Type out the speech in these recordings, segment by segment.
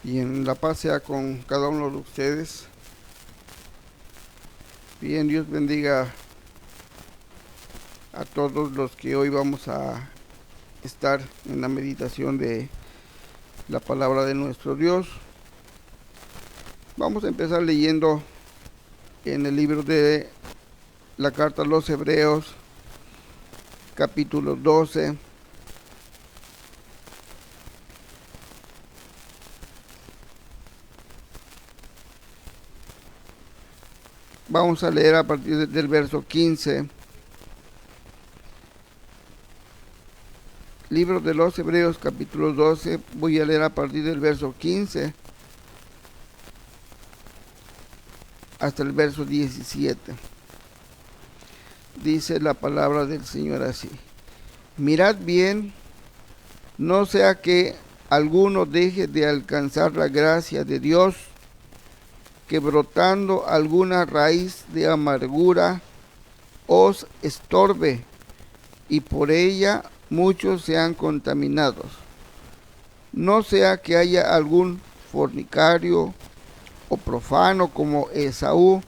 y en la paz sea con cada uno de ustedes. Bien, Dios bendiga a todos los que hoy vamos a estar en la meditación de la palabra de nuestro Dios. Vamos a empezar leyendo en el libro de la carta a los Hebreos, capítulo 12. Vamos a leer a partir del verso 15. Libro de los Hebreos, capítulo 12. Voy a leer a partir del verso 15 hasta el verso 17. Dice la palabra del Señor así: mirad bien, no sea que alguno deje de alcanzar la gracia de Dios, que brotando alguna raíz de amargura os estorbe, y por ella muchos sean contaminados. No sea que haya algún fornicario o profano como Esaú,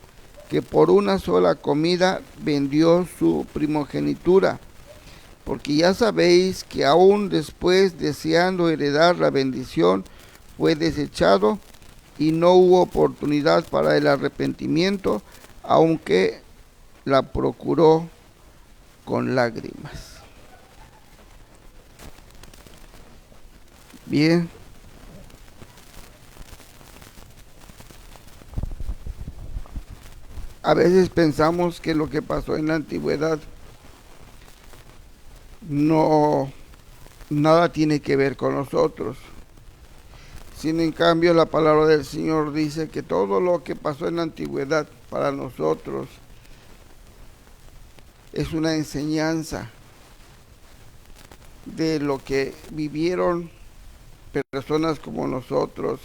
que por una sola comida vendió su primogenitura. Porque ya sabéis que aún después, deseando heredar la bendición, fue desechado y no hubo oportunidad para el arrepentimiento, aunque la procuró con lágrimas. Bien. A veces pensamos que lo que pasó en la antigüedad no nada tiene que ver con nosotros. Sin en cambio, la palabra del Señor dice que todo lo que pasó en la antigüedad para nosotros es una enseñanza de lo que vivieron personas como nosotros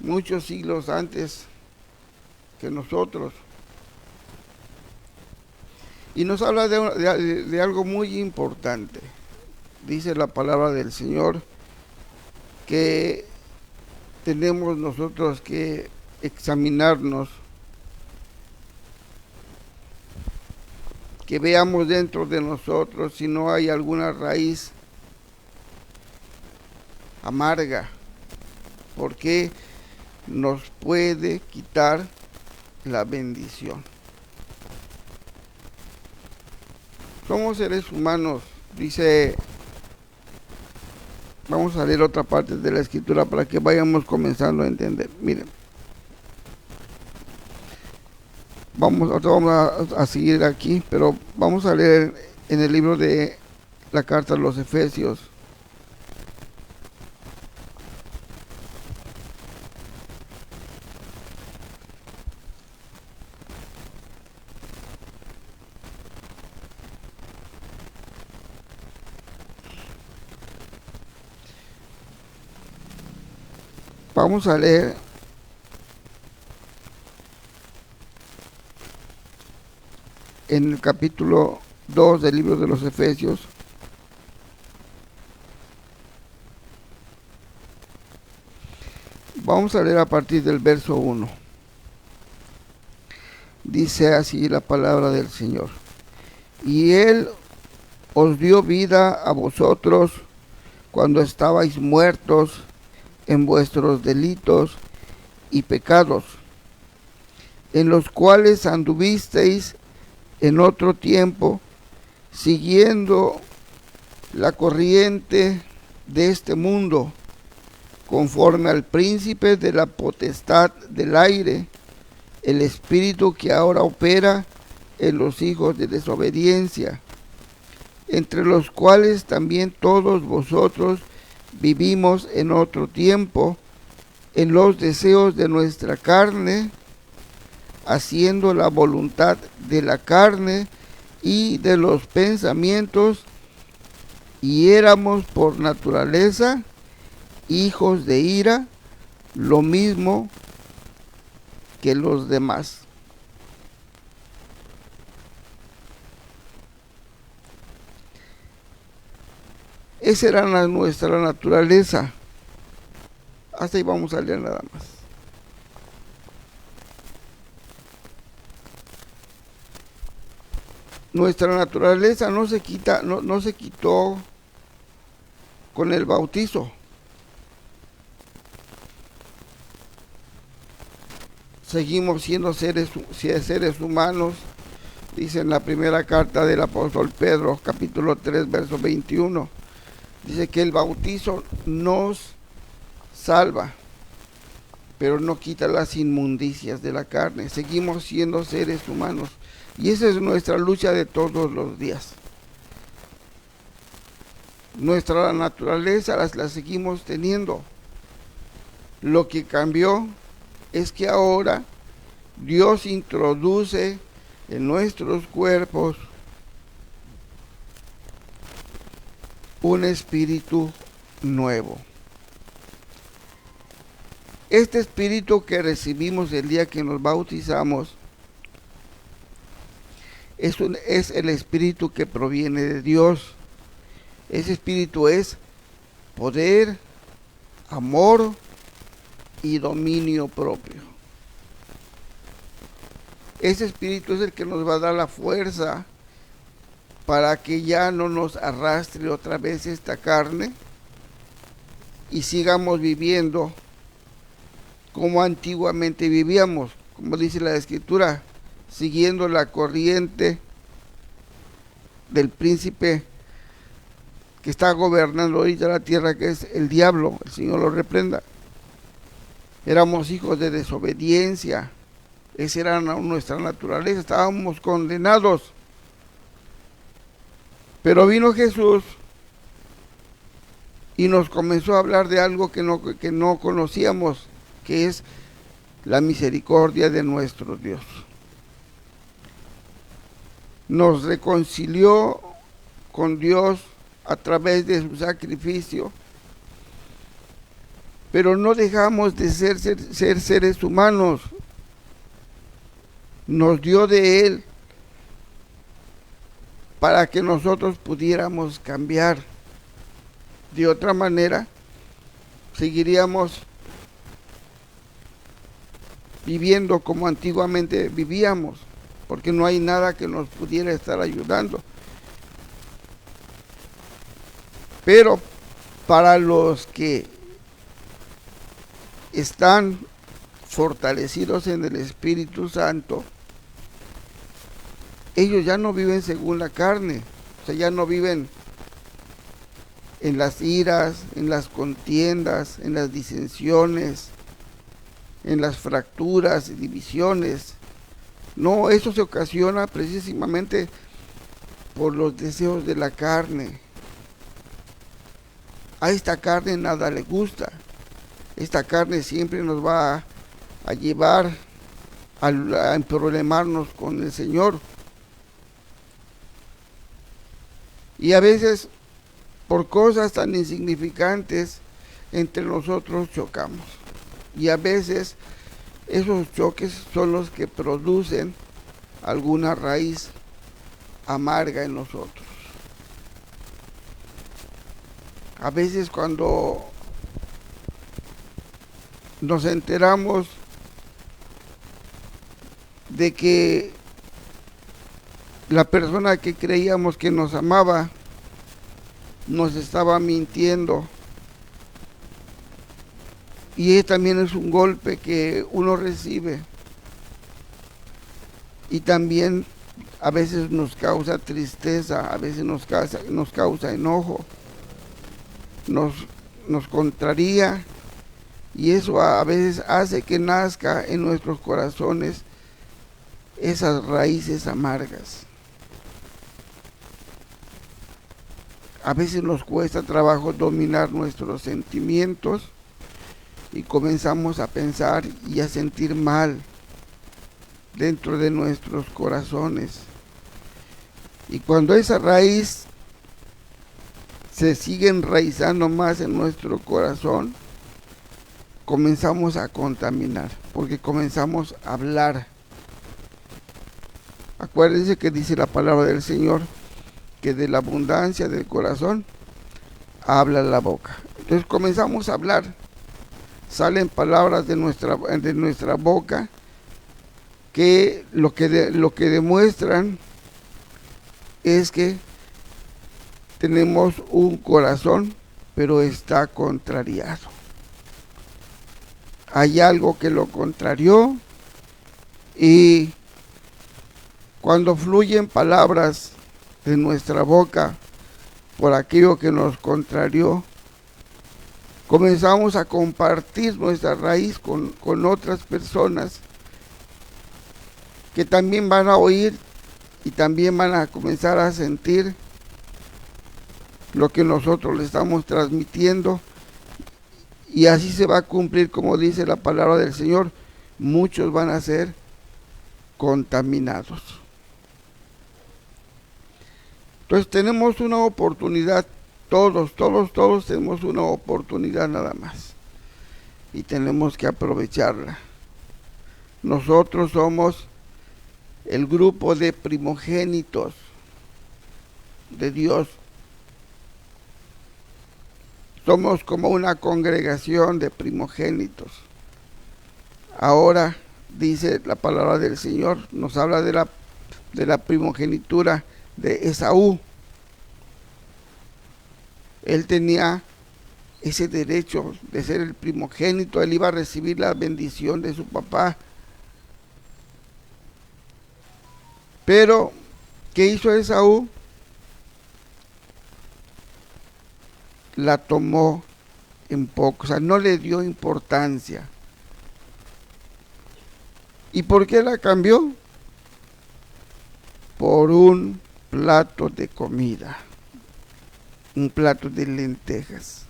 muchos siglos antes que nosotros. Y nos habla de algo muy importante. Dice la palabra del Señor que tenemos nosotros que examinarnos, que veamos dentro de nosotros si no hay alguna raíz amarga, porque nos puede quitar la bendición. Somos seres humanos, dice. Vamos a leer otra parte de la escritura para que vayamos comenzando a entender. Miren, vamos a seguir aquí, pero vamos a leer en el libro de la carta a los Efesios. Vamos a leer en el capítulo 2 del libro de los Efesios. Vamos a leer a partir del verso 1. Dice así la palabra del Señor: y Él os dio vida a vosotros cuando estabais muertos en vuestros delitos y pecados, en los cuales anduvisteis en otro tiempo, siguiendo la corriente de este mundo, conforme al príncipe de la potestad del aire, el espíritu que ahora opera en los hijos de desobediencia, entre los cuales también todos vosotros vivimos en otro tiempo, en los deseos de nuestra carne, haciendo la voluntad de la carne y de los pensamientos, y éramos por naturaleza hijos de ira, lo mismo que los demás. Esa era nuestra naturaleza. Hasta ahí vamos a leer nada más. Nuestra naturaleza no se quitó con el bautizo. Seguimos siendo seres humanos, dice en la primera carta del apóstol Pedro, capítulo 3, verso 21. Dice que el bautizo nos salva, pero no quita las inmundicias de la carne. Seguimos siendo seres humanos. Y esa es nuestra lucha de todos los días. Nuestra naturaleza la seguimos teniendo. Lo que cambió es que ahora Dios introduce en nuestros cuerpos un espíritu nuevo. Este espíritu que recibimos el día que nos bautizamos es el espíritu que proviene de Dios. Ese espíritu es poder, amor y dominio propio. Ese espíritu es el que nos va a dar la fuerza para que ya no nos arrastre otra vez esta carne y sigamos viviendo como antiguamente vivíamos, como dice la Escritura, siguiendo la corriente del príncipe que está gobernando ahorita la tierra, que es el diablo. El Señor lo reprenda. Éramos hijos de desobediencia, esa era nuestra naturaleza, estábamos condenados. Pero vino Jesús y nos comenzó a hablar de algo que no conocíamos, que es la misericordia de nuestro Dios. Nos reconcilió con Dios a través de su sacrificio, pero no dejamos de ser seres humanos. Nos dio de Él para que nosotros pudiéramos cambiar. De otra manera, seguiríamos viviendo como antiguamente vivíamos, porque no hay nada que nos pudiera estar ayudando. Pero para los que están fortalecidos en el Espíritu Santo, ellos ya no viven según la carne, o sea, ya no viven en las iras, en las contiendas, en las disensiones, en las fracturas y divisiones. No, eso se ocasiona precisamente por los deseos de la carne. A esta carne nada le gusta. Esta carne siempre nos va a llevar a emproblemarnos con el Señor. Y a veces, por cosas tan insignificantes, entre nosotros chocamos. Y a veces esos choques son los que producen alguna raíz amarga en nosotros. A veces cuando nos enteramos de que la persona que creíamos que nos amaba nos estaba mintiendo, y también es un golpe que uno recibe, y también a veces nos causa tristeza, a veces nos causa enojo, nos contraría, y eso a veces hace que nazca en nuestros corazones esas raíces amargas. A veces nos cuesta trabajo dominar nuestros sentimientos y comenzamos a pensar y a sentir mal dentro de nuestros corazones. Y cuando esa raíz se sigue enraizando más en nuestro corazón, comenzamos a contaminar, porque comenzamos a hablar. Acuérdense que dice la palabra del Señor, que de la abundancia del corazón habla la boca. Entonces comenzamos a hablar salen palabras de nuestra boca que lo que demuestran es que tenemos un corazón, pero está contrariado. Hay algo que lo contrarió, y cuando fluyen palabras de nuestra boca por aquello que nos contrarió, comenzamos a compartir nuestra raíz con otras personas que también van a oír y también van a comenzar a sentir lo que nosotros le estamos transmitiendo, y así se va a cumplir, como dice la palabra del Señor: muchos van a ser contaminados. Entonces tenemos una oportunidad, todos tenemos una oportunidad nada más, y tenemos que aprovecharla. Nosotros somos el grupo de primogénitos de Dios. Somos como una congregación de primogénitos. Ahora dice la palabra del Señor, nos habla de la primogenitura de Esaú. Él tenía ese derecho de ser el primogénito, él iba a recibir la bendición de su papá. Pero, ¿qué hizo Esaú? La tomó en poco, o sea, no le dio importancia. ¿Y por qué la cambió? Por un plato de comida, un plato de lentejas.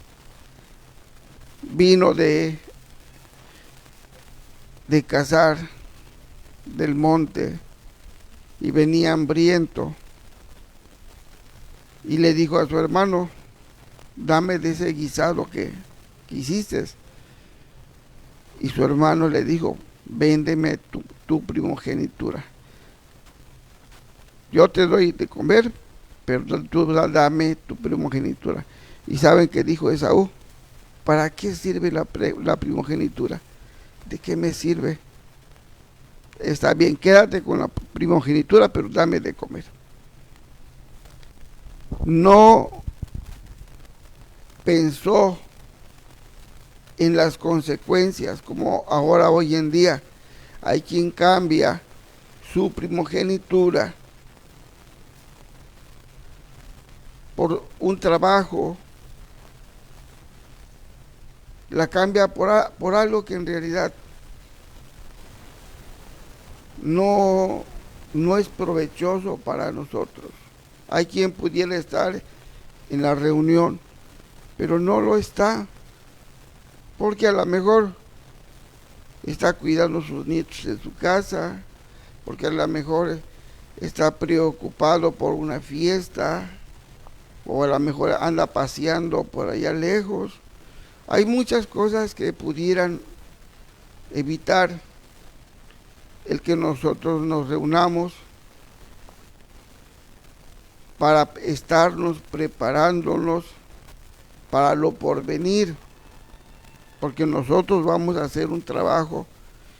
Vino de cazar del monte y venía hambriento, y le dijo a su hermano: dame de ese guisado que hiciste. Y su hermano le dijo: véndeme tu primogenitura. Yo te doy de comer, pero tú dame tu primogenitura. ¿Y saben qué dijo Esaú? ¿Para qué sirve la primogenitura? ¿De qué me sirve? Está bien, quédate con la primogenitura, pero dame de comer. No pensó en las consecuencias, como ahora hoy en día hay quien cambia su primogenitura por un trabajo, la cambia por algo que en realidad no es provechoso para nosotros. Hay quien pudiera estar en la reunión, pero no lo está, porque a lo mejor está cuidando sus nietos en su casa, porque a lo mejor está preocupado por una fiesta, o a lo mejor anda paseando por allá lejos. Hay muchas cosas que pudieran evitar el que nosotros nos reunamos para estarnos preparándonos para lo porvenir, porque nosotros vamos a hacer un trabajo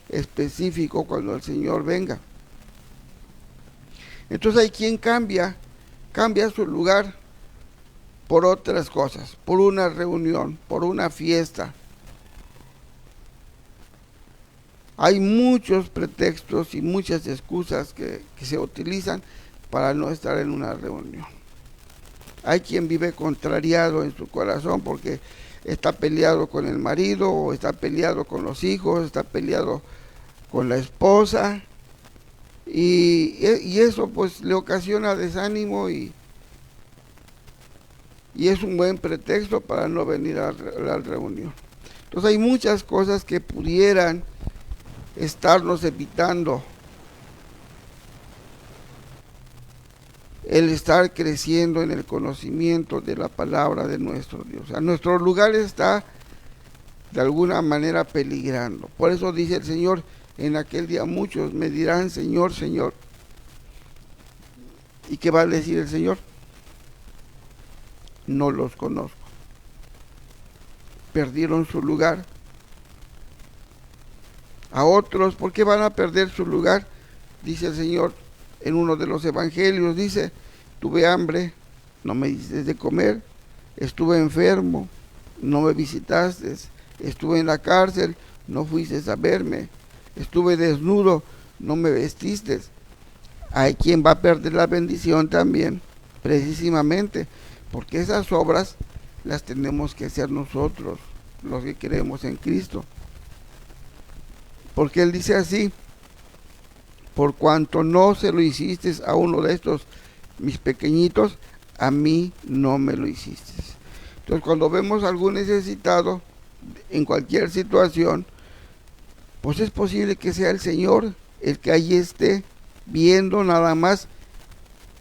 específico cuando el Señor venga. Entonces hay quien cambia su lugar por otras cosas, por una reunión, por una fiesta. Hay muchos pretextos y muchas excusas que se utilizan para no estar en una reunión. Hay quien vive contrariado en su corazón porque está peleado con el marido, o está peleado con los hijos, está peleado con la esposa, y eso pues le ocasiona desánimo, y es un buen pretexto para no venir a la reunión. Entonces hay muchas cosas que pudieran estarnos evitando el estar creciendo en el conocimiento de la palabra de nuestro Dios. O sea, nuestro lugar está de alguna manera peligrando. Por eso dice el Señor: en aquel día muchos me dirán: Señor, Señor. ¿Y qué va a decir el Señor? No los conozco. Perdieron su lugar a otros, ¿por qué van a perder su lugar? Dice el Señor en uno de los evangelios, dice, tuve hambre, no me diste de comer, estuve enfermo, no me visitaste, estuve en la cárcel, no fuiste a verme, estuve desnudo, no me vestiste. Hay quien va a perder la bendición también, precisamente, porque esas obras las tenemos que hacer nosotros, los que creemos en Cristo. Porque Él dice así, por cuanto no se lo hiciste a uno de estos mis pequeñitos, a mí no me lo hiciste. Entonces, cuando vemos a algún necesitado en cualquier situación, pues es posible que sea el Señor el que ahí esté viendo nada más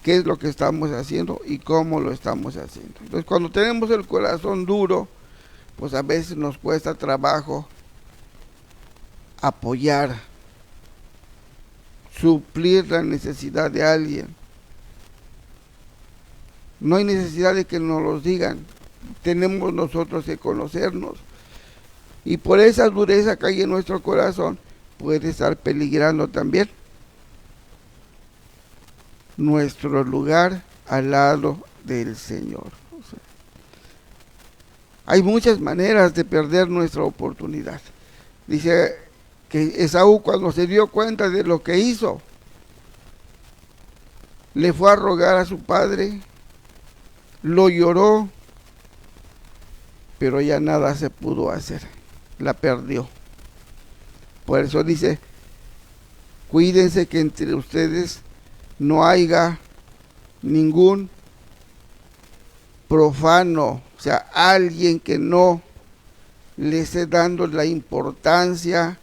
qué es lo que estamos haciendo y cómo lo estamos haciendo. Entonces, cuando tenemos el corazón duro, pues a veces nos cuesta trabajo apoyar, suplir la necesidad de alguien. No hay necesidad de que nos lo digan, tenemos nosotros que conocernos. Y por esa dureza que hay en nuestro corazón, puede estar peligrando también nuestro lugar al lado del Señor. O sea, hay muchas maneras de perder nuestra oportunidad. Dice que Esaú, cuando se dio cuenta de lo que hizo, le fue a rogar a su padre, lo lloró, pero ya nada se pudo hacer, la perdió. Por eso dice, cuídense que entre ustedes no haya ningún profano, o sea, alguien que no le esté dando la importancia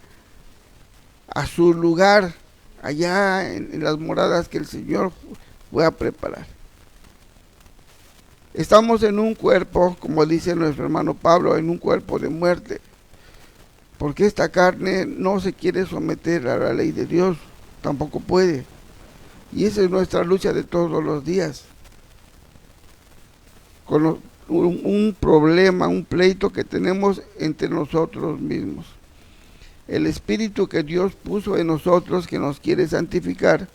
a su lugar allá en las moradas que el Señor fue a preparar. Estamos en un cuerpo, como dice nuestro hermano Pablo, en un cuerpo de muerte, porque esta carne no se quiere someter a la ley de Dios, tampoco puede. Y esa es nuestra lucha de todos los días, con un problema, un pleito que tenemos entre nosotros mismos. El espíritu que Dios puso en nosotros, que nos quiere santificar,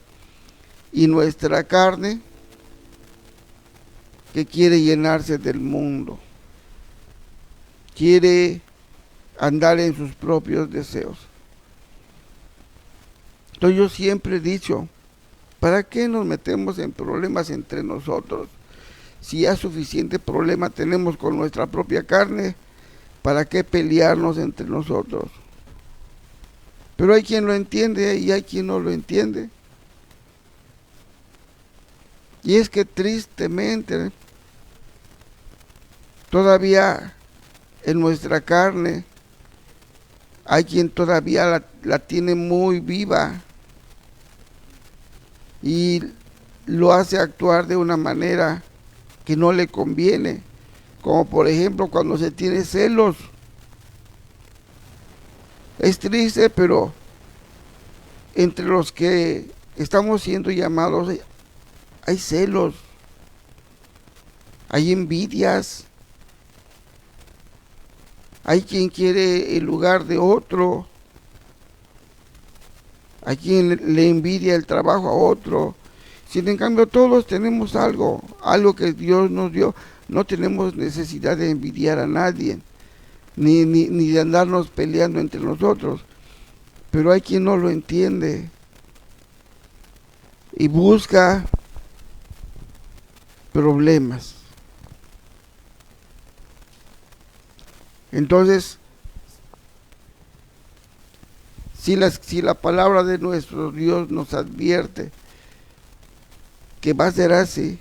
y nuestra carne, que quiere llenarse del mundo, quiere andar en sus propios deseos. Entonces yo siempre he dicho, ¿para qué nos metemos en problemas entre nosotros? Si ya suficiente problema tenemos con nuestra propia carne, ¿para qué pelearnos entre nosotros? Pero hay quien lo entiende y hay quien no lo entiende. Y es que tristemente, todavía en nuestra carne, hay quien todavía la tiene muy viva y lo hace actuar de una manera que no le conviene, como por ejemplo cuando se tiene celos. Es triste, pero entre los que estamos siendo llamados hay celos, hay envidias, hay quien quiere el lugar de otro, hay quien le envidia el trabajo a otro. Si en cambio todos tenemos algo que Dios nos dio, no tenemos necesidad de envidiar a nadie, ni de andarnos peleando entre nosotros. Pero hay quien no lo entiende y busca problemas. Entonces, si la palabra de nuestro Dios nos advierte que va a ser así,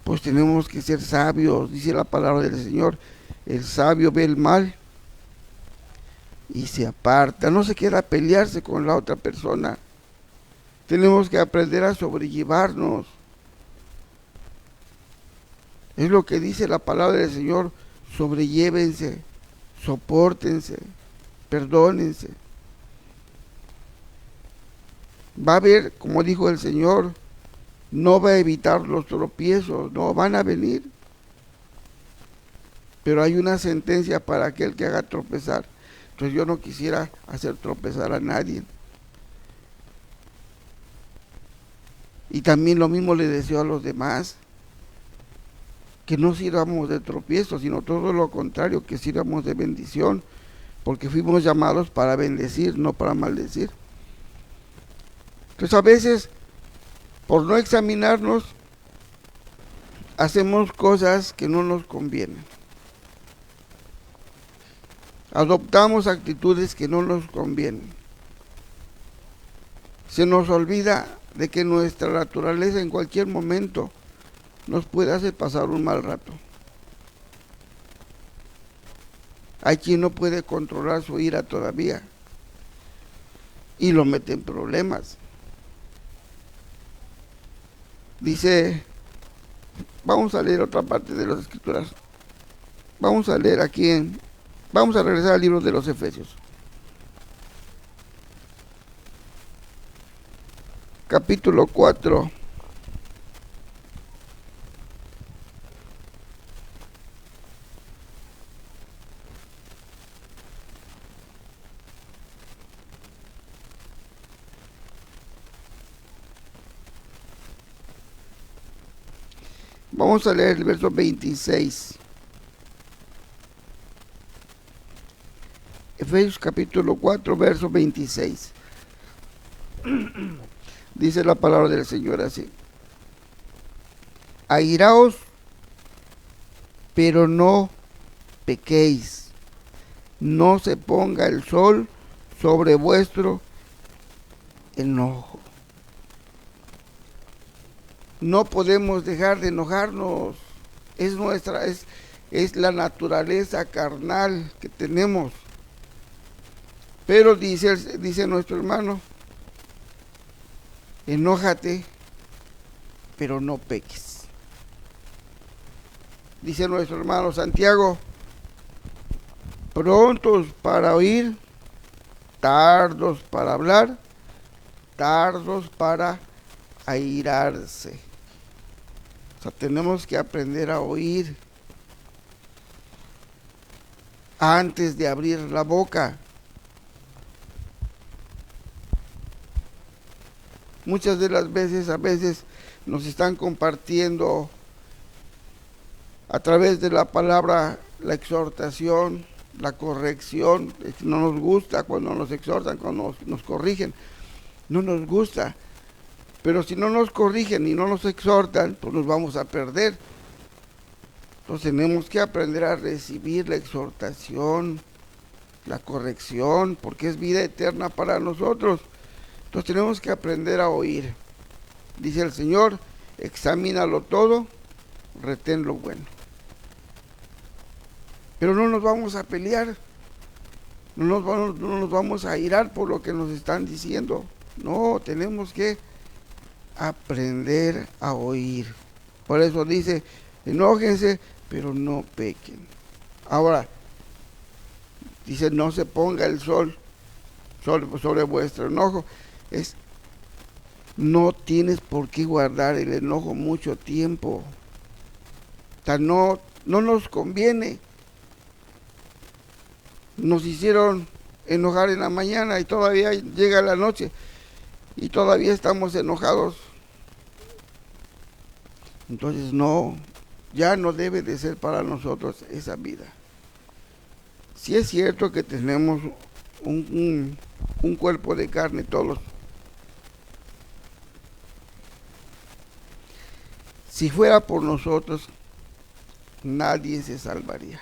pues tenemos que ser sabios. Dice la palabra del Señor, el sabio ve el mal y se aparta, no se queda a pelearse con la otra persona. Tenemos que aprender a sobrellevarnos. Es lo que dice la palabra del Señor, sobrellévense, sopórtense, perdónense. Va a haber, como dijo el Señor, no va a evitar los tropiezos, no van a venir. Pero hay una sentencia para aquel que haga tropezar. Entonces yo no quisiera hacer tropezar a nadie. Y también lo mismo le deseo a los demás, que no sirvamos de tropiezo, sino todo lo contrario, que sirvamos de bendición, porque fuimos llamados para bendecir, no para maldecir. Entonces a veces, por no examinarnos, hacemos cosas que no nos convienen. Adoptamos actitudes que no nos convienen. Se nos olvida de que nuestra naturaleza en cualquier momento nos puede hacer pasar un mal rato. Hay quien no puede controlar su ira todavía y lo mete en problemas. Dice, vamos a leer otra parte de las Escrituras. Vamos a leer vamos a regresar al libro de los Efesios. Capítulo 4. Vamos a leer el verso 26. Efesios capítulo 4, verso 26. Dice la palabra del Señor así: airaos, pero no pequéis, no se ponga el sol sobre vuestro enojo. No podemos dejar de enojarnos. Es la naturaleza carnal que tenemos. Pero dice nuestro hermano, enójate, pero no peques. Dice nuestro hermano Santiago, prontos para oír, tardos para hablar, tardos para airarse. O sea, tenemos que aprender a oír antes de abrir la boca. Muchas de las veces, a veces nos están compartiendo a través de la palabra la exhortación, la corrección. No nos gusta cuando nos exhortan, cuando nos corrigen, no nos gusta. Pero si no nos corrigen y no nos exhortan, pues nos vamos a perder. Entonces tenemos que aprender a recibir la exhortación, la corrección, porque es vida eterna para nosotros. Entonces tenemos que aprender a oír. Dice el Señor, examínalo todo, retén lo bueno. Pero no nos vamos a pelear, no nos vamos a irar por lo que nos están diciendo. No, tenemos que aprender a oír. Por eso dice, enójense, pero no pequen. Ahora, dice, no se ponga el sol sobre vuestro enojo. No tienes por qué guardar el enojo mucho tiempo. O sea, no nos conviene. Nos hicieron enojar en la mañana y todavía llega la noche y todavía estamos enojados. Entonces ya no debe de ser para nosotros esa vida. Sí es cierto que tenemos un cuerpo de carne todos. Si fuera por nosotros, nadie se salvaría.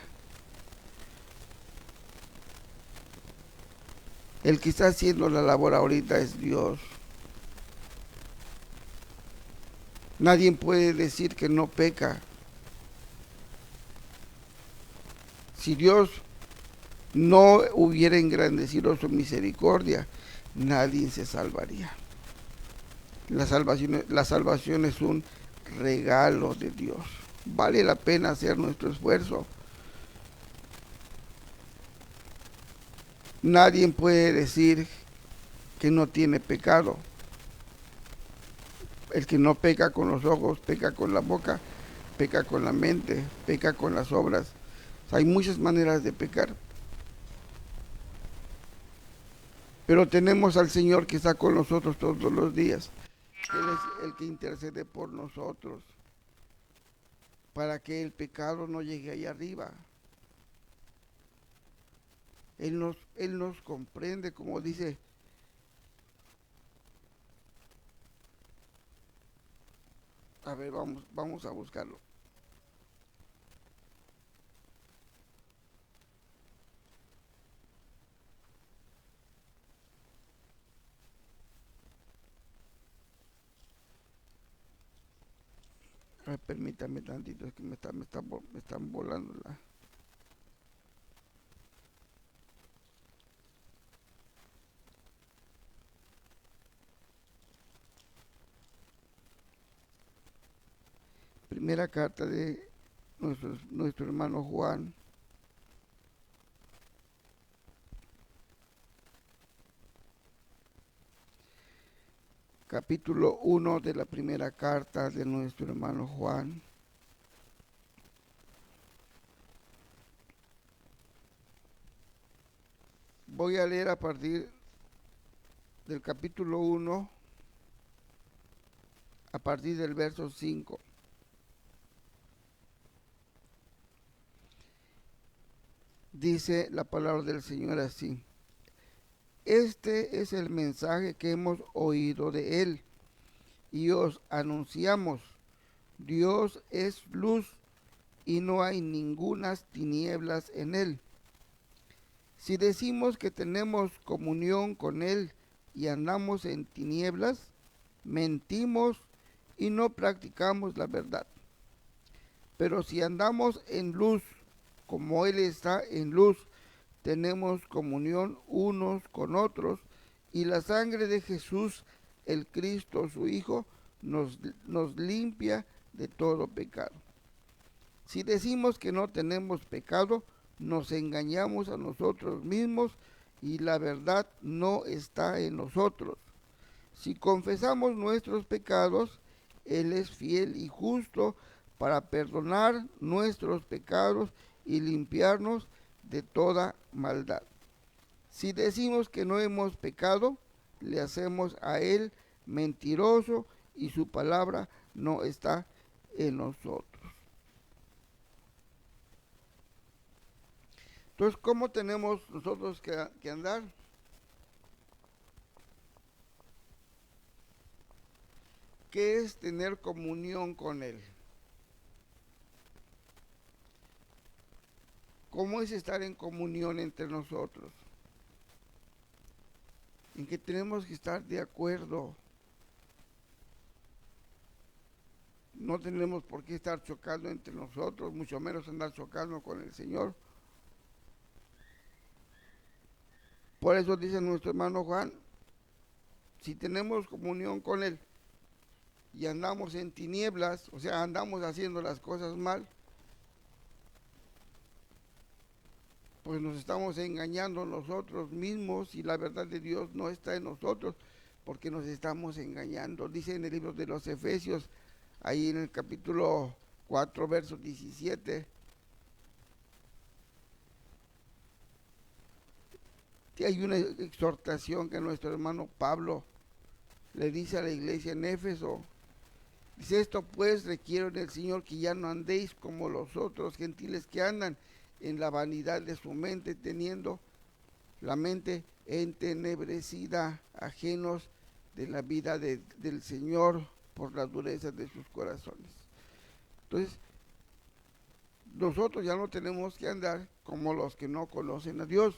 El que está haciendo la labor ahorita es Dios. Nadie puede decir que no peca. Si Dios no hubiera engrandecido su misericordia, nadie se salvaría. La salvación es un regalo de Dios. Vale la pena hacer nuestro esfuerzo. Nadie puede decir que no tiene pecado. El que no peca con los ojos, peca con la boca, peca con la mente, peca con las obras. Hay muchas maneras de pecar. Pero tenemos al Señor que está con nosotros todos los días. Él es el que intercede por nosotros para que el pecado no llegue ahí arriba. Él nos comprende, como dice. A ver, vamos a buscarlo. A ver, permítame tantito, es que me están volando la... Primera carta de nuestro hermano Juan. Capítulo 1 de la primera carta de nuestro hermano Juan. Voy a leer a partir del capítulo 1, a partir del verso 5. Dice la palabra del Señor así: Este es el mensaje que hemos oído de Él y os anunciamos. Dios es luz y no hay ningunas tinieblas en Él. Si decimos que tenemos comunión con Él y andamos en tinieblas, mentimos y no practicamos la verdad. Pero si andamos en luz, como Él está en luz, tenemos comunión unos con otros, y la sangre de Jesús, el Cristo, su Hijo, nos limpia de todo pecado. Si decimos que no tenemos pecado, nos engañamos a nosotros mismos y la verdad no está en nosotros. Si confesamos nuestros pecados, Él es fiel y justo para perdonar nuestros pecados y limpiarnos de toda maldad. Si decimos que no hemos pecado, le hacemos a Él mentiroso y su palabra no está en nosotros. Entonces, ¿cómo tenemos nosotros que andar? ¿Qué es tener comunión con Él? ¿Cómo es estar en comunión entre nosotros? En que tenemos que estar de acuerdo. No tenemos por qué estar chocando entre nosotros, mucho menos andar chocando con el Señor. Por eso dice nuestro hermano Juan, si tenemos comunión con Él y andamos en tinieblas, o sea, andamos haciendo las cosas mal, pues nos estamos engañando nosotros mismos y la verdad de Dios no está en nosotros, porque nos estamos engañando. Dice en el libro de los Efesios, ahí en el capítulo 4, verso 17, que hay una exhortación que nuestro hermano Pablo le dice a la iglesia en Éfeso. Dice: esto pues requiero en el Señor que ya no andéis como los otros gentiles que andan en la vanidad de su mente, teniendo la mente entenebrecida, ajenos de la vida del Señor por la dureza de sus corazones. Entonces, nosotros ya no tenemos que andar como los que no conocen a Dios,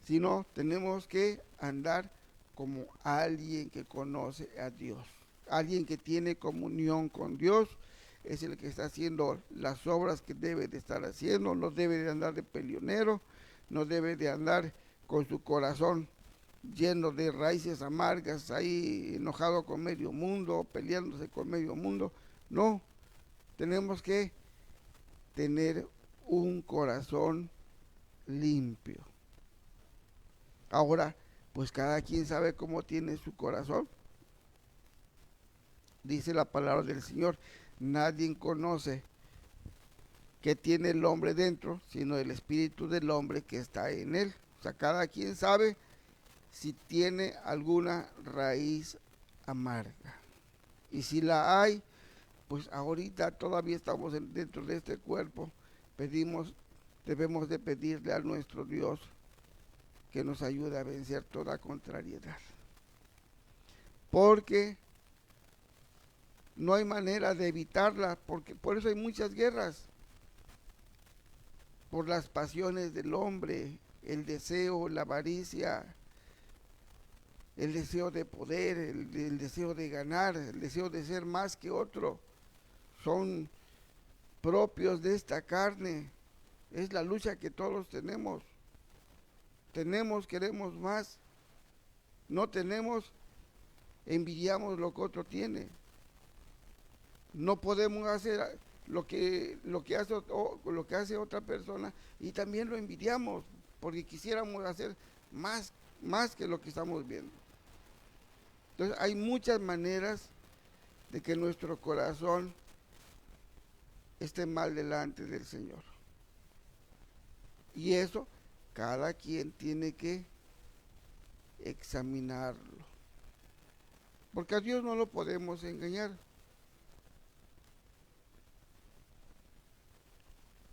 sino tenemos que andar como alguien que conoce a Dios. Alguien que tiene comunión con Dios es el que está haciendo las obras que debe de estar haciendo. No debe de andar de peleonero, no debe de andar con su corazón lleno de raíces amargas, ahí enojado con medio mundo, peleándose con medio mundo. No, tenemos que tener un corazón limpio. Ahora, pues cada quien sabe cómo tiene su corazón. Dice la palabra del Señor, nadie conoce qué tiene el hombre dentro, sino el espíritu del hombre que está en él. O sea, cada quien sabe si tiene alguna raíz amarga. Y si la hay, pues ahorita todavía estamos dentro de este cuerpo, debemos de pedirle a nuestro Dios que nos ayude a vencer toda contrariedad. Porque no hay manera de evitarla, porque por eso hay muchas guerras, por las pasiones del hombre, el deseo, la avaricia, el deseo de poder, el deseo de ganar, el deseo de ser más que otro, son propios de esta carne. Es la lucha que todos tenemos. Queremos más. No tenemos, envidiamos lo que otro tiene. No podemos hacer lo que hace otra persona y también lo envidiamos porque quisiéramos hacer más que lo que estamos viendo. Entonces hay muchas maneras de que nuestro corazón esté mal delante del Señor. Y eso cada quien tiene que examinarlo. Porque a Dios no lo podemos engañar.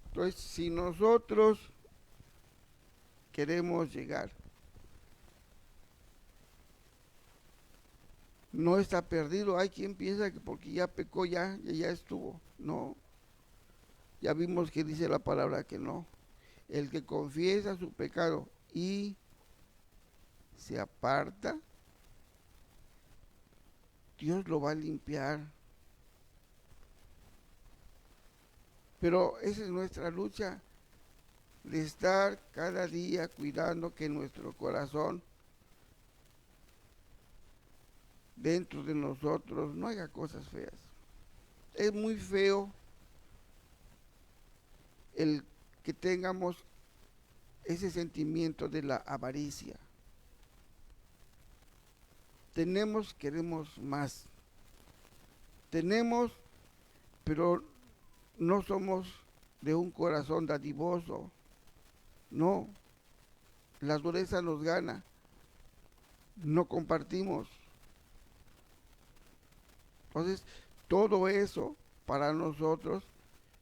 Entonces, si nosotros queremos llegar, no está perdido. Hay quien piensa que porque ya pecó ya estuvo. No, ya vimos que dice la palabra que no. El que confiesa su pecado y se aparta, Dios lo va a limpiar. Pero esa es nuestra lucha, de estar cada día cuidando que nuestro corazón, dentro de nosotros, no haga cosas feas. Es muy feo el que tengamos ese sentimiento de la avaricia. Queremos más. Tenemos, pero no somos de un corazón dadivoso. No, la dureza nos gana. No compartimos. Entonces, todo eso para nosotros,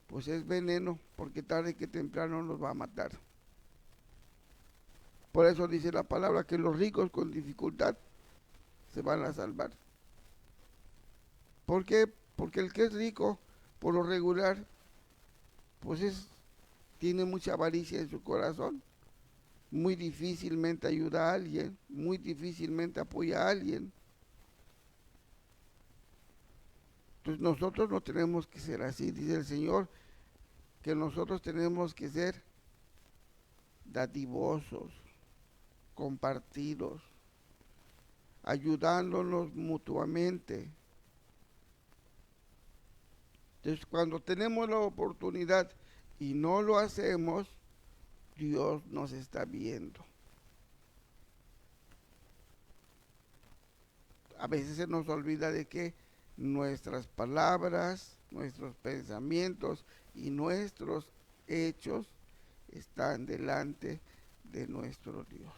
pues es veneno, porque tarde que temprano nos va a matar. Por eso dice la palabra que los ricos con dificultad se van a salvar. ¿Por qué? Porque el que es rico, por lo regular, pues tiene mucha avaricia en su corazón. Muy difícilmente ayuda a alguien, muy difícilmente apoya a alguien. Entonces nosotros no tenemos que ser así, dice el Señor, que nosotros tenemos que ser dadivosos, compartidos, ayudándonos mutuamente. Entonces, cuando tenemos la oportunidad y no lo hacemos, Dios nos está viendo. A veces se nos olvida de que nuestras palabras, nuestros pensamientos y nuestros hechos están delante de nuestro Dios.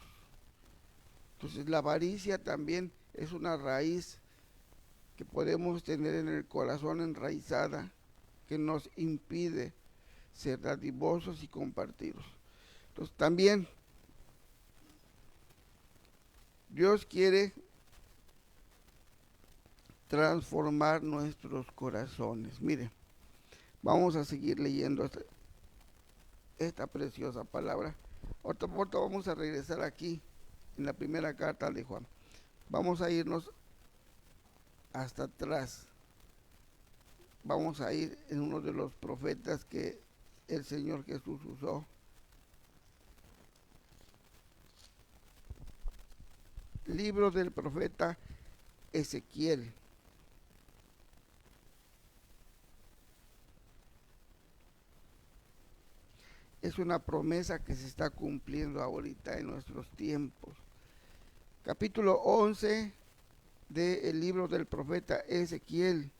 Entonces, la avaricia también es una raíz que podemos tener en el corazón enraizada, que nos impide ser dadivosos y compartidos. Entonces también Dios quiere transformar nuestros corazones. Mire, vamos a seguir leyendo esta preciosa palabra. Ahorita vamos a regresar aquí en la primera carta de Juan. Vamos a irnos hasta atrás. Vamos a ir en uno de los profetas que el Señor Jesús usó. Libro del profeta Ezequiel. Es una promesa que se está cumpliendo ahorita en nuestros tiempos. Capítulo 11 del libro del profeta Ezequiel.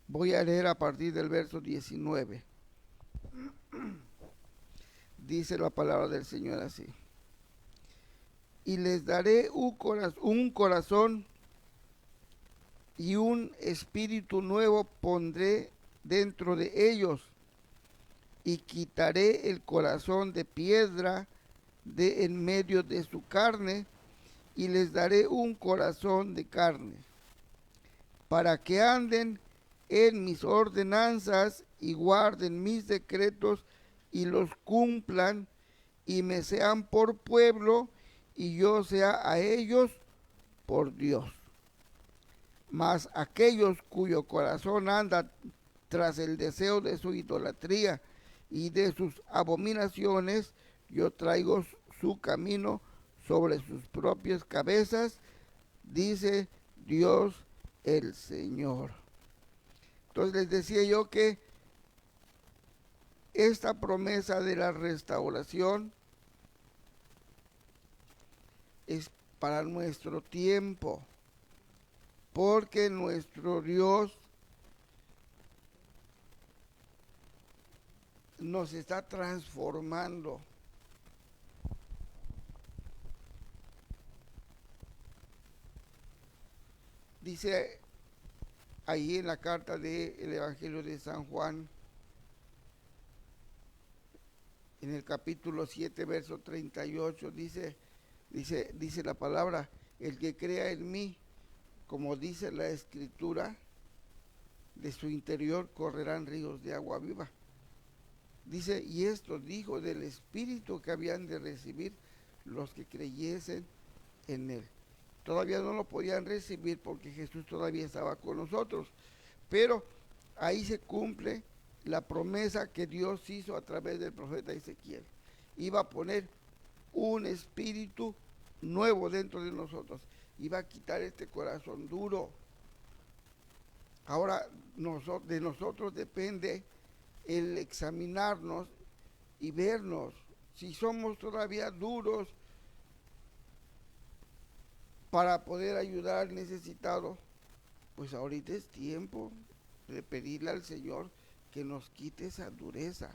Voy a leer a partir del verso 19. Dice la palabra del Señor así. Y les daré un corazón y un espíritu nuevo pondré dentro de ellos, y quitaré el corazón de piedra de en medio de su carne, y les daré un corazón de carne, para que anden en mis ordenanzas y guarden mis decretos y los cumplan, y me sean por pueblo y yo sea a ellos por Dios. Mas aquellos cuyo corazón anda tras el deseo de su idolatría y de sus abominaciones, yo traigo su camino sobre sus propias cabezas, dice Dios el Señor. Entonces les decía yo que esta promesa de la restauración es para nuestro tiempo, porque nuestro Dios nos está transformando. Dice ahí en la carta del Evangelio de San Juan, en el capítulo 7, verso 38, dice la palabra, el que crea en mí, como dice la Escritura, de su interior correrán ríos de agua viva. Dice, y esto dijo del Espíritu que habían de recibir los que creyesen en él. Todavía no lo podían recibir porque Jesús todavía estaba con nosotros, pero ahí se cumple la promesa que Dios hizo a través del profeta Ezequiel. Iba a poner un espíritu nuevo dentro de nosotros, iba a quitar este corazón duro. Ahora de nosotros depende el examinarnos y vernos si somos todavía duros para poder ayudar al necesitado. Pues ahorita es tiempo de pedirle al Señor que nos quite esa dureza.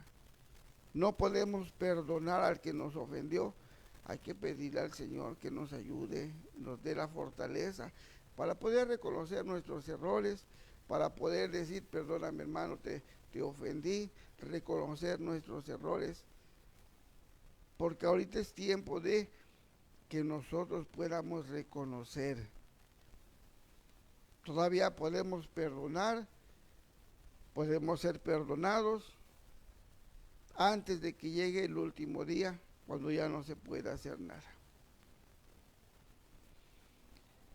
No podemos perdonar al que nos ofendió. Hay que pedirle al Señor que nos ayude, nos dé la fortaleza para poder reconocer nuestros errores, para poder decir, perdóname hermano, te ofendí, reconocer nuestros errores. Porque ahorita es tiempo de que nosotros podamos reconocer. Todavía podemos perdonar, podemos ser perdonados antes de que llegue el último día, cuando ya no se pueda hacer nada.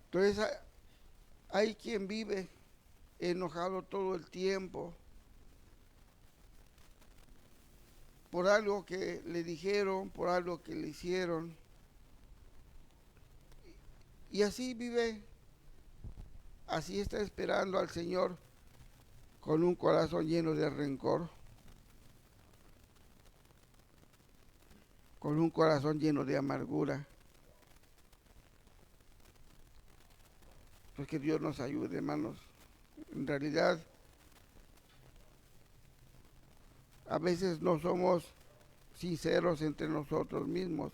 Entonces hay quien vive enojado todo el tiempo por algo que le dijeron, por algo que le hicieron, y así vive, así está esperando al Señor con un corazón lleno de rencor, con un corazón lleno de amargura. Pues que Dios nos ayude, hermanos. En realidad, a veces no somos sinceros entre nosotros mismos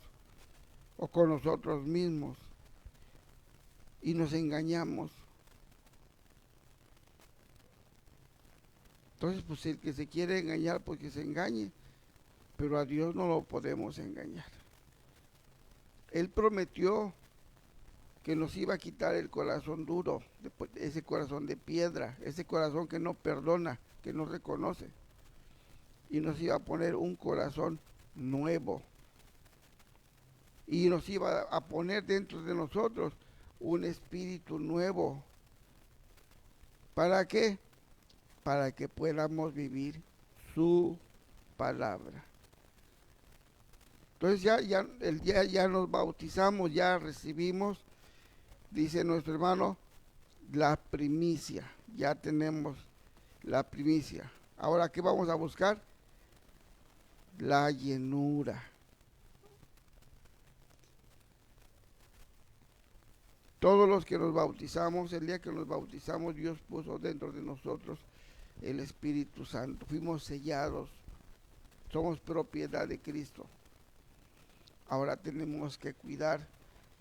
o con nosotros mismos y nos engañamos. Entonces, pues el que se quiere engañar, pues que se engañe, pero a Dios no lo podemos engañar. Él prometió que nos iba a quitar el corazón duro, ese corazón de piedra, ese corazón que no perdona, que no reconoce, y nos iba a poner un corazón nuevo, y nos iba a poner dentro de nosotros un espíritu nuevo. ¿Para qué? Para que podamos vivir su palabra. Entonces ya nos bautizamos, ya recibimos, dice nuestro hermano, la primicia. Ya tenemos la primicia. Ahora, ¿qué vamos a buscar? La llenura. Todos los que nos bautizamos, el día que nos bautizamos, Dios puso dentro de nosotros el Espíritu Santo. Fuimos sellados Somos propiedad de Cristo. Ahora tenemos que cuidar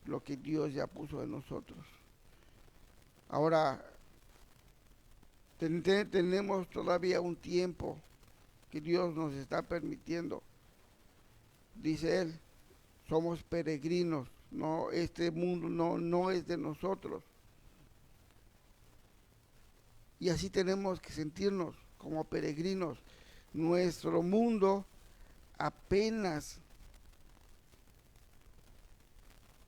lo que Dios ya puso en nosotros. Ahora tenemos todavía un tiempo que Dios nos está permitiendo. Dice Él, somos peregrinos, no, este mundo no es de nosotros. Y así tenemos que sentirnos como peregrinos. Nuestro mundo apenas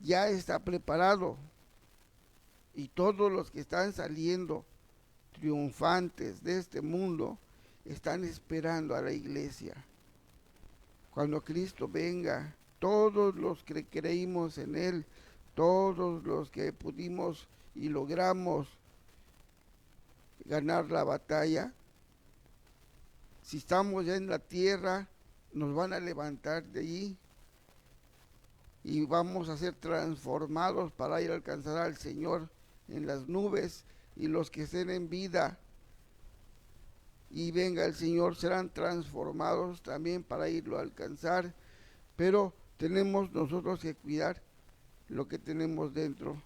ya está preparado y todos los que están saliendo triunfantes de este mundo están esperando a la iglesia. Cuando Cristo venga, todos los que creímos en Él, todos los que pudimos y logramos ganar la batalla, si estamos ya en la tierra, nos van a levantar de allí y vamos a ser transformados para ir a alcanzar al Señor en las nubes, y los que estén en vida y venga el Señor serán transformados también para irlo a alcanzar. Pero tenemos nosotros que cuidar lo que tenemos dentro.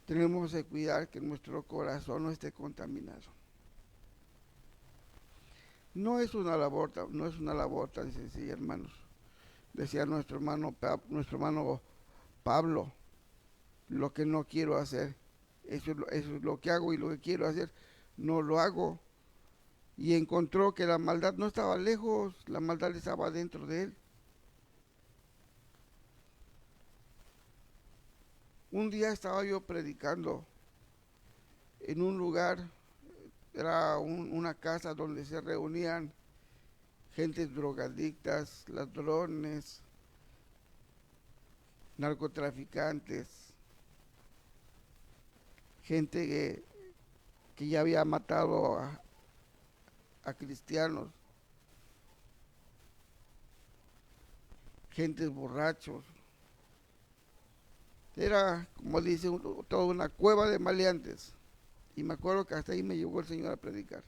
Tenemos que cuidar que nuestro corazón no esté contaminado. No es una labor tan sencilla, hermanos. Decía nuestro hermano Pablo, lo que no quiero hacer, eso es lo que hago, y lo que quiero hacer no lo hago. Y encontró que la maldad no estaba lejos, la maldad estaba dentro de él. Un día estaba yo predicando en un lugar, era una casa donde se reunían gentes drogadictas, ladrones, narcotraficantes, gente que ya había matado a cristianos, gentes borrachos. Era, como dice, toda una cueva de maleantes. Y me acuerdo que hasta ahí me llevó el Señor a predicar.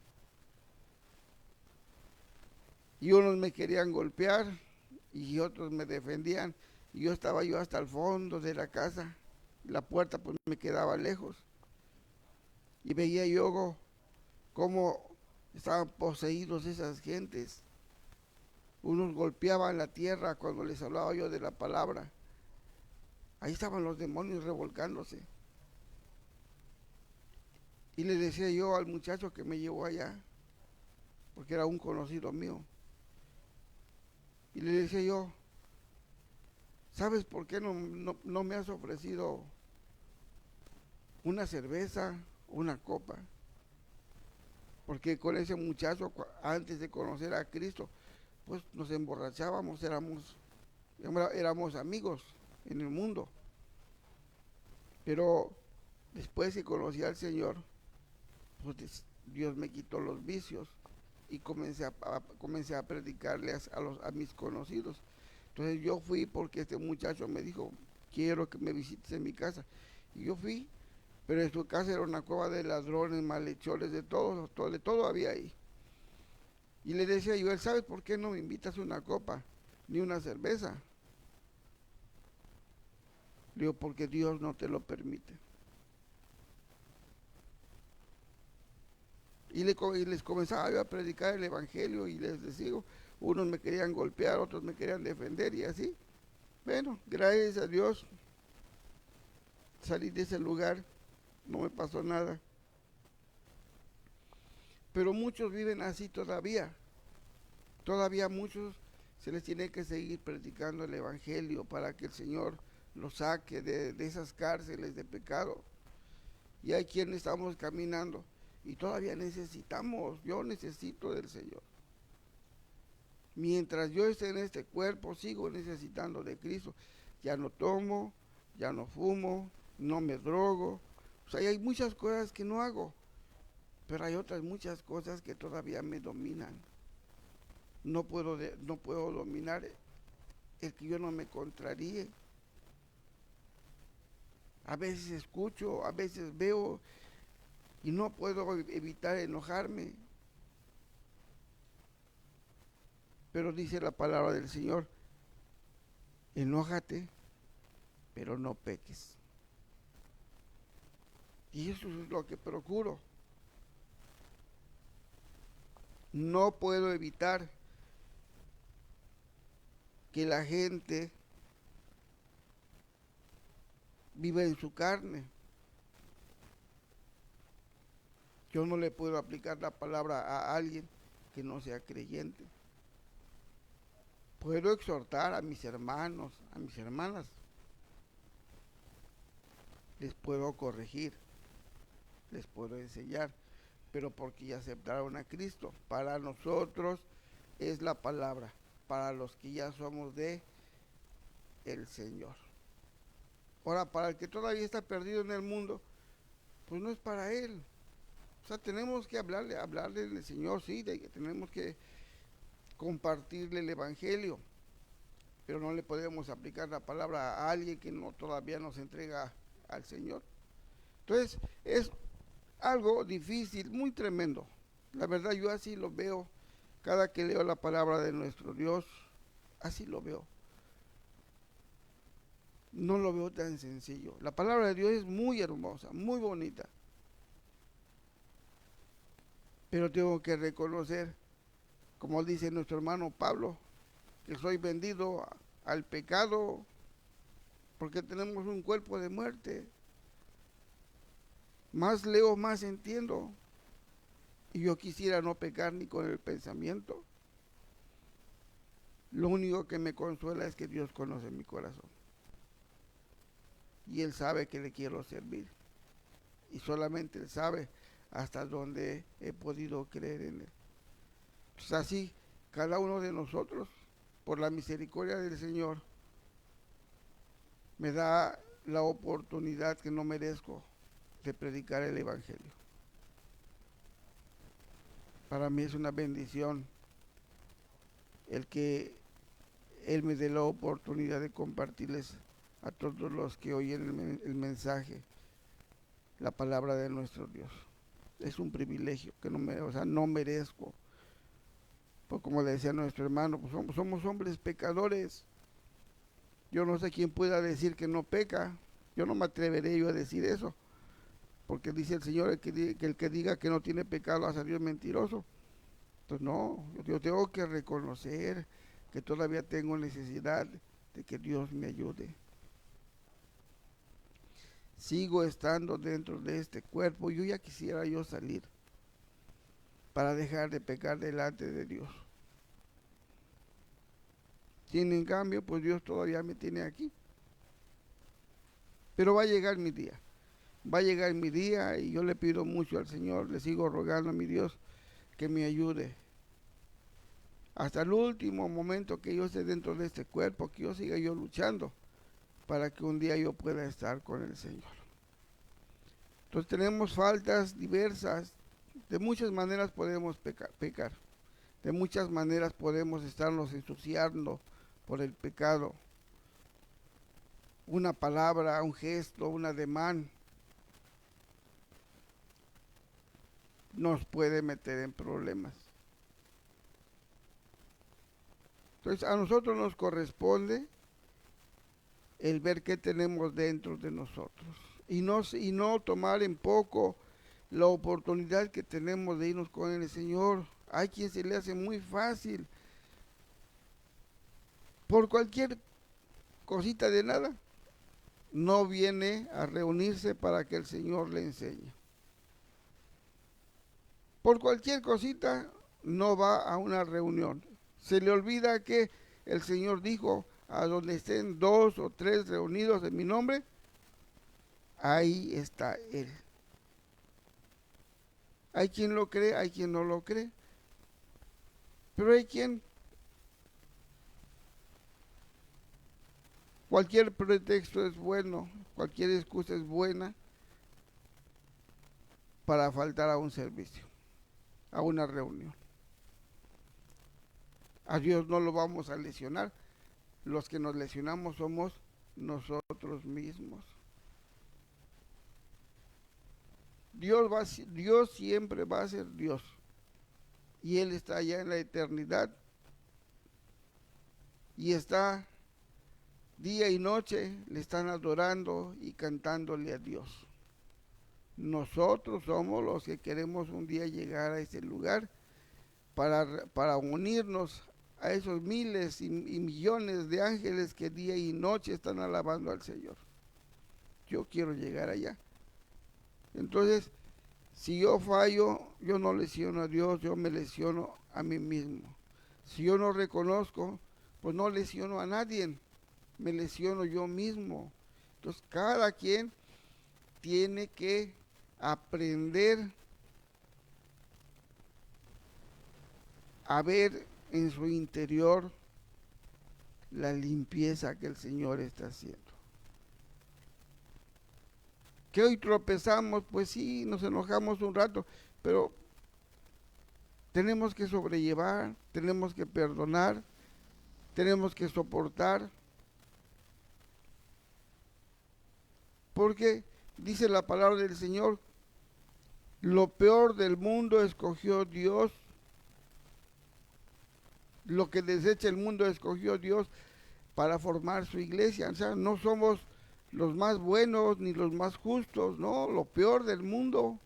Y unos me querían golpear y otros me defendían. Y yo estaba hasta el fondo de la casa. La puerta pues me quedaba lejos. Y veía yo cómo estaban poseídos esas gentes. Unos golpeaban la tierra cuando les hablaba yo de la palabra. Ahí estaban los demonios revolcándose. Y le decía yo al muchacho que me llevó allá, porque era un conocido mío, y le decía yo, ¿sabes por qué no me has ofrecido una cerveza, una copa? Porque con ese muchacho, antes de conocer a Cristo, pues nos emborrachábamos, éramos amigos en el mundo. Pero después que conocí al Señor, pues Dios me quitó los vicios y comencé a predicarle a mis conocidos. Entonces yo fui porque este muchacho me dijo, quiero que me visites en mi casa. Y yo fui, pero en su casa era una cueva de ladrones, malhechores, de todo había ahí. Y le decía yo, ¿sabes por qué no me invitas una copa ni una cerveza? Le digo, porque Dios no te lo permite. Y les comenzaba yo a predicar el evangelio y les decía, unos me querían golpear, otros me querían defender y así. Bueno, gracias a Dios salí de ese lugar, no me pasó nada. Pero muchos viven así todavía. Todavía muchos se les tiene que seguir predicando el evangelio para que el Señor los saque de esas cárceles de pecado. Y hay quienes estamos caminando y todavía yo necesito del Señor. Mientras yo esté en este cuerpo, sigo necesitando de Cristo. Ya no tomo, ya no fumo, no me drogo. O sea, hay muchas cosas que no hago, pero hay otras muchas cosas que todavía me dominan. No puedo dominar el que yo no me contraríe. A veces escucho, a veces veo y no puedo evitar enojarme. Pero dice la palabra del Señor, enójate, pero no peques. Y eso es lo que procuro. No puedo evitar que la gente viva en su carne. Yo no le puedo aplicar la palabra a alguien que no sea creyente. Puedo exhortar a mis hermanos, a mis hermanas. Les puedo corregir, les puedo enseñar, pero porque ya aceptaron a Cristo. Para nosotros es la palabra, para los que ya somos de el Señor. Ahora, para el que todavía está perdido en el mundo, pues no es para él. O sea, tenemos que hablarle del Señor, sí, de que tenemos que compartirle el Evangelio, pero no le podemos aplicar la palabra a alguien que no todavía nos entrega al Señor. Entonces, es algo difícil, muy tremendo. La verdad, yo así lo veo. Cada que leo la palabra de nuestro Dios, así lo veo. No lo veo tan sencillo. La palabra de Dios es muy hermosa, muy bonita. Pero tengo que reconocer, como dice nuestro hermano Pablo, que soy vendido al pecado porque tenemos un cuerpo de muerte. Más leo, más entiendo. Y yo quisiera no pecar ni con el pensamiento. Lo único que me consuela es que Dios conoce mi corazón. Y Él sabe que le quiero servir. Y solamente Él sabe hasta dónde he podido creer en Él. Pues así, cada uno de nosotros, por la misericordia del Señor, me da la oportunidad que no merezco de predicar el Evangelio. Para mí es una bendición el que Él me dé la oportunidad de compartirles a todos los que oyen el mensaje, la palabra de nuestro Dios. Es un privilegio que no merezco. Pues como le decía nuestro hermano, pues somos hombres pecadores. Yo no sé quién pueda decir que no peca. Yo no me atreveré yo a decir eso. Porque dice el Señor que el que diga que no tiene pecado hacia Dios mentiroso. Entonces no, yo tengo que reconocer que todavía tengo necesidad de que Dios me ayude. Sigo estando dentro de este cuerpo. Yo ya quisiera yo salir para dejar de pecar delante de Dios. Sin en cambio, pues Dios todavía me tiene aquí. Pero va a llegar mi día. Va a llegar mi día y yo le pido mucho al Señor, le sigo rogando a mi Dios que me ayude. Hasta el último momento que yo esté dentro de este cuerpo, que yo siga yo luchando para que un día yo pueda estar con el Señor. Entonces tenemos faltas diversas. De muchas maneras podemos pecar. De muchas maneras podemos estarnos ensuciando por el pecado. Una palabra, un gesto, un ademán nos puede meter en problemas. Entonces a nosotros nos corresponde el ver qué tenemos dentro de nosotros y no tomar en poco la oportunidad que tenemos de irnos con el Señor. Hay quien se le hace muy fácil por cualquier cosita de nada, no viene a reunirse para que el Señor le enseñe. Por cualquier cosita no va a una reunión. Se le olvida que el Señor dijo, a donde estén 2 o 3 reunidos en mi nombre, ahí está Él. Hay quien lo cree, hay quien no lo cree. Pero hay quien cualquier pretexto es bueno, cualquier excusa es buena para faltar a un servicio, a una reunión. A Dios no lo vamos a lesionar. Los que nos lesionamos somos nosotros mismos. Dios siempre va a ser Dios. Y Él está allá en la eternidad y está día y noche, le están adorando y cantándole a Dios. Nosotros somos los que queremos un día llegar a ese lugar para unirnos a esos miles y millones de ángeles que día y noche están alabando al Señor. Yo quiero llegar allá. Entonces, si yo fallo, yo no lesiono a Dios, yo me lesiono a mí mismo. Si yo no reconozco, pues no lesiono a nadie, me lesiono yo mismo. Entonces, cada quien tiene que aprender a ver en su interior la limpieza que el Señor está haciendo. Que hoy tropezamos, pues sí, nos enojamos un rato, pero tenemos que sobrellevar, tenemos que perdonar, tenemos que soportar, porque dice la palabra del Señor, lo peor del mundo escogió Dios, lo que desecha el mundo escogió Dios para formar su iglesia. O sea, no somos los más buenos ni los más justos, no, lo peor del mundo.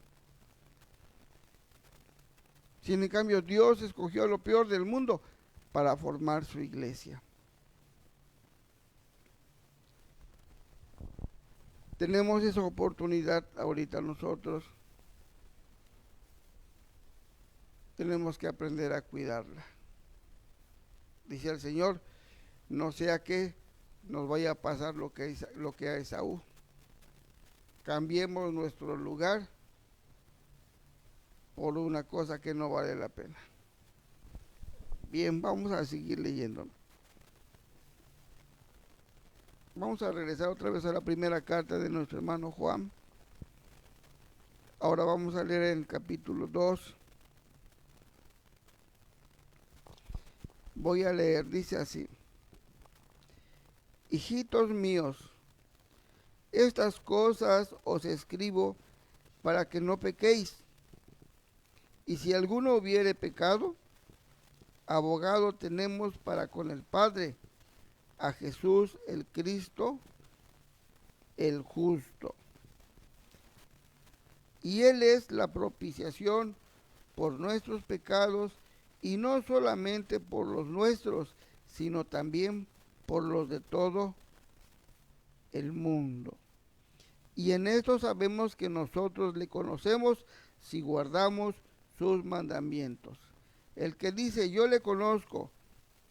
Si en cambio Dios escogió lo peor del mundo para formar su iglesia. Tenemos esa oportunidad ahorita nosotros. Tenemos que aprender a cuidarla. Dice el Señor, no sea que nos vaya a pasar lo que a Esaú. Cambiemos nuestro lugar por una cosa que no vale la pena. Bien, vamos a seguir leyendo. Vamos a regresar otra vez a la primera carta de nuestro hermano Juan. Ahora vamos a leer el capítulo 2. Voy a leer, dice así. Hijitos míos, estas cosas os escribo para que no pequéis. Y si alguno hubiere pecado, abogado tenemos para con el Padre, a Jesús el Cristo, el justo. Y Él es la propiciación por nuestros pecados, y no solamente por los nuestros, sino también por los de todo el mundo. Y en esto sabemos que nosotros le conocemos si guardamos sus mandamientos. El que dice yo le conozco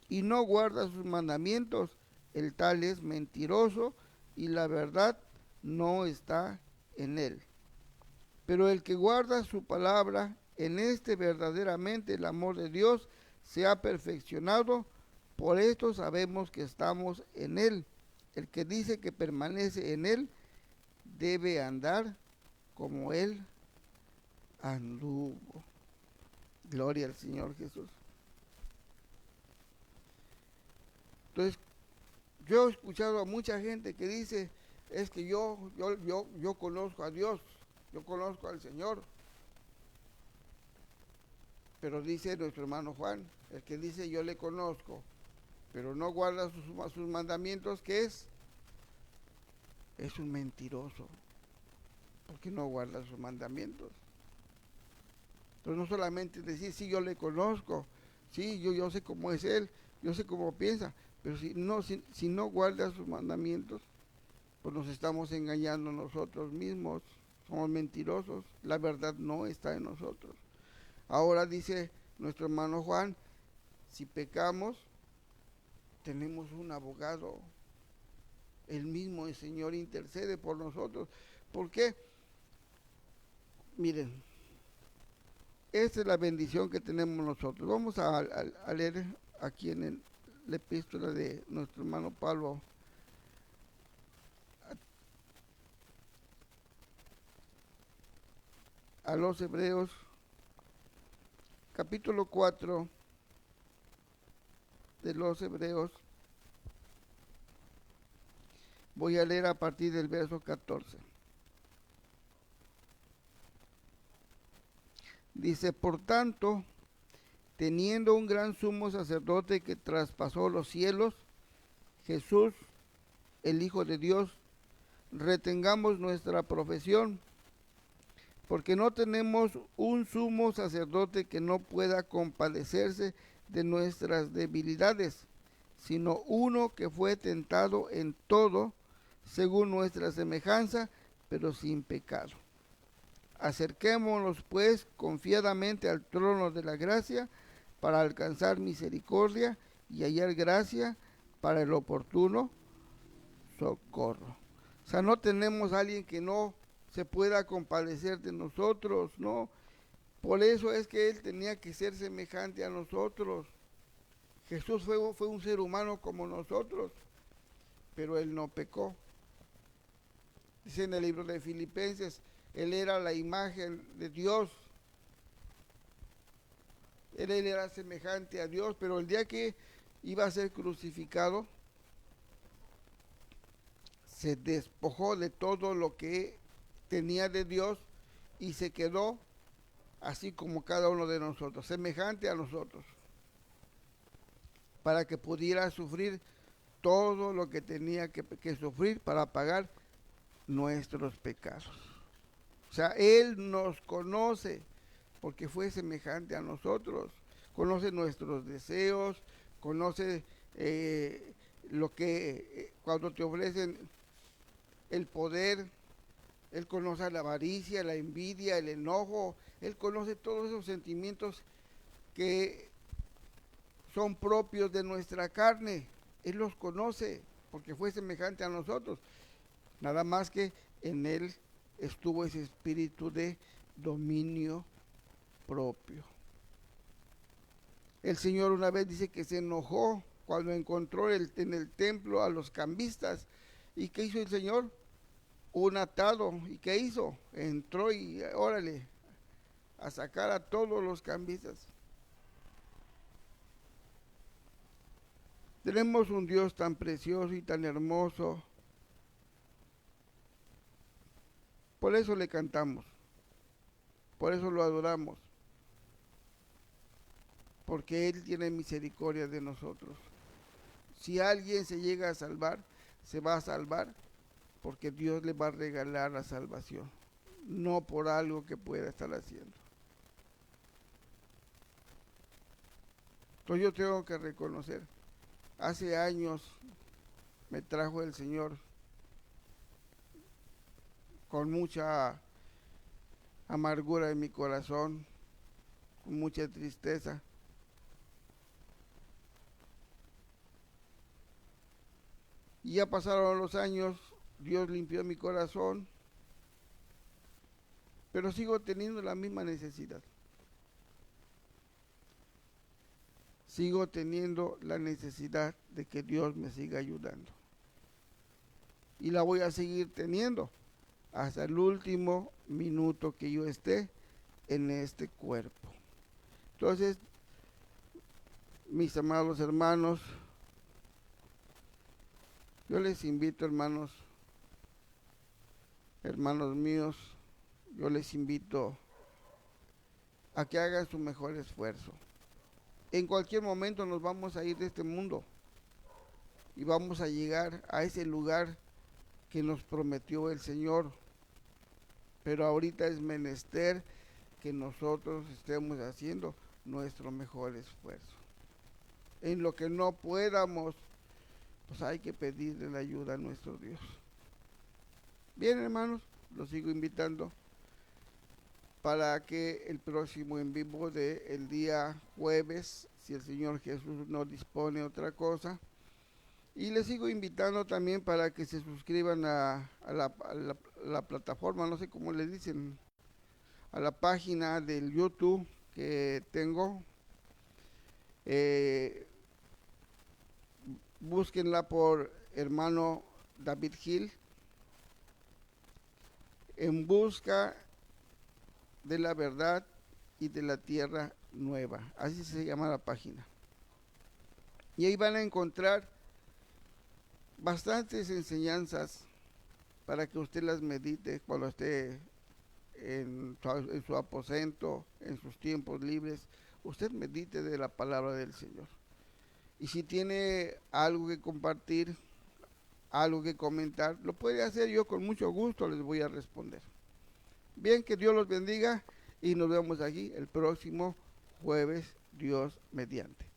y no guarda sus mandamientos, el tal es mentiroso y la verdad no está en él. Pero el que guarda su palabra, en este verdaderamente el amor de Dios se ha perfeccionado. Por esto sabemos que estamos en él. El que dice que permanece en él debe andar como él anduvo. Gloria al Señor Jesús. Entonces, yo he escuchado a mucha gente que dice, es que yo conozco a Dios, yo conozco al Señor. Pero dice nuestro hermano Juan, el que dice yo le conozco, pero no guarda sus mandamientos, ¿qué es? Es un mentiroso, porque no guarda sus mandamientos. Entonces no solamente decir, sí, yo le conozco, sí, yo sé cómo es él, yo sé cómo piensa, pero si no guarda sus mandamientos, pues nos estamos engañando nosotros mismos, somos mentirosos, la verdad no está en nosotros. Ahora dice nuestro hermano Juan, si pecamos, tenemos un abogado, el mismo el Señor intercede por nosotros. ¿Por qué? Miren, esta es la bendición que tenemos nosotros. Vamos a leer aquí en la epístola de nuestro hermano Pablo a los Hebreos, capítulo 4 de los Hebreos. Voy a leer a partir del verso 14. Dice, por tanto, teniendo un gran sumo sacerdote que traspasó los cielos, Jesús, el Hijo de Dios, retengamos nuestra profesión, porque no tenemos un sumo sacerdote que no pueda compadecerse de nuestras debilidades, sino uno que fue tentado en todo, según nuestra semejanza, pero sin pecado. Acerquémonos pues confiadamente al trono de la gracia para alcanzar misericordia y hallar gracia para el oportuno socorro. O sea, no tenemos a alguien que no se pueda compadecer de nosotros, ¿no? Por eso es que Él tenía que ser semejante a nosotros. Jesús fue un ser humano como nosotros, pero Él no pecó. Dice en el libro de Filipenses, Él era la imagen de Dios. Él era semejante a Dios, pero el día que iba a ser crucificado, se despojó de todo lo que tenía de Dios y se quedó así como cada uno de nosotros, semejante a nosotros, para que pudiera sufrir todo lo que tenía que sufrir para pagar nuestros pecados. O sea, Él nos conoce porque fue semejante a nosotros, conoce nuestros deseos, conoce lo que cuando te ofrecen el poder, Él conoce la avaricia, la envidia, el enojo, Él conoce todos esos sentimientos que son propios de nuestra carne. Él los conoce porque fue semejante a nosotros. Nada más que en Él estuvo ese espíritu de dominio propio. El Señor una vez dice que se enojó cuando encontró en el templo a los cambistas. ¿Y qué hizo el Señor? Un atado. ¿Y qué hizo? Entró y órale, a sacar a todos los cambistas. Tenemos un Dios tan precioso y tan hermoso. Por eso le cantamos. Por eso lo adoramos. Porque Él tiene misericordia de nosotros. Si alguien se llega a salvar, se va a salvar porque Dios le va a regalar la salvación, no por algo que pueda estar haciendo. Entonces yo tengo que reconocer, hace años me trajo el Señor con mucha amargura en mi corazón, con mucha tristeza. Y ya pasaron los años, Dios limpió mi corazón, pero sigo teniendo la misma necesidad. Sigo teniendo la necesidad de que Dios me siga ayudando. Y la voy a seguir teniendo hasta el último minuto que yo esté en este cuerpo. Entonces, mis amados hermanos, yo les invito, hermanos míos, yo les invito a que hagan su mejor esfuerzo. En cualquier momento nos vamos a ir de este mundo y vamos a llegar a ese lugar que nos prometió el Señor. Pero ahorita es menester que nosotros estemos haciendo nuestro mejor esfuerzo. En lo que no podamos, pues hay que pedirle la ayuda a nuestro Dios. Bien, hermanos, los sigo invitando para que el próximo en vivo del día jueves, si el Señor Jesús no dispone otra cosa, y les sigo invitando también para que se suscriban a la plataforma, no sé cómo le dicen, a la página del YouTube que tengo. Búsquenla por hermano David Gil, en busca de la verdad y de la tierra nueva, así se llama la página. Y ahí van a encontrar bastantes enseñanzas para que usted las medite cuando esté en su aposento, en sus tiempos libres. Usted medite de la palabra del Señor. Y si tiene algo que compartir, algo que comentar, lo puede hacer, yo con mucho gusto les voy a responder. Bien, que Dios los bendiga y nos vemos aquí el próximo jueves, Dios mediante.